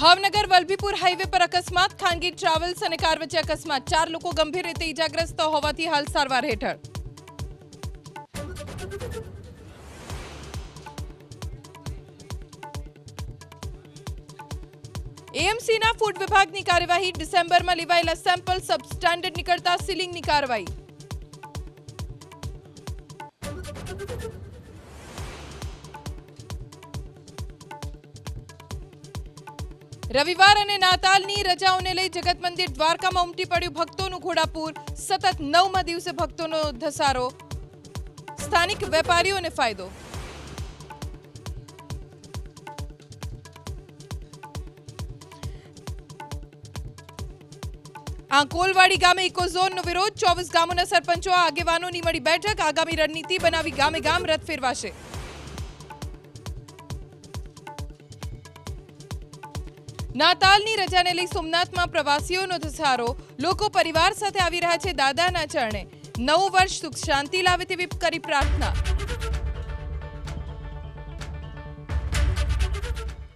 Bhavnagar Vallabhipur highway પર અકસ્માત, ખાનગી ટ્રાવેલ્સ અને કાર વચ્ચે અકસ્માત, 4 લોકો ગંભીર રીતે ઈજાગ્રસ્ત હોવાથી હાલ સારવાર હેઠળ. એએમસીના ફૂડ વિભાગની કાર્યવાહી, ડિસેમ્બરમાં લેવાયેલા સેમ્પલ સબસ્ટાન્ડર્ડ નીકળતા સીલિંગની કાર્યવાહી. રવિવાર અને નાતાલની રજાઓને લઈ જગત મંદિર દ્વારકામાં ઉમટી પડ્યું ભક્તોનું ઘોડાપૂર, સતત 9મા દિવસે ભક્તોનો ધસારો, સ્થાનિક વેપારીઓને ફાયદો. આંકોલવાડી ગામે ઇકોઝોનનો વિરોધ, 24 ગામોના સરપંચો આગેવાનોની મળી બેઠક, આગામી રણનીતિ બનાવી ગામે ગામ રથ ફેરવાશે. નાતાલની રજાને લઈ સોમનાથમાં પ્રવાસીઓનો ધસારો, લોકો પરિવાર સાથે આવી રહ્યા છે દાદાના ચરણે, નવું વર્ષ સુખ શાંતિ લાવે તેવી કરી પ્રાર્થના.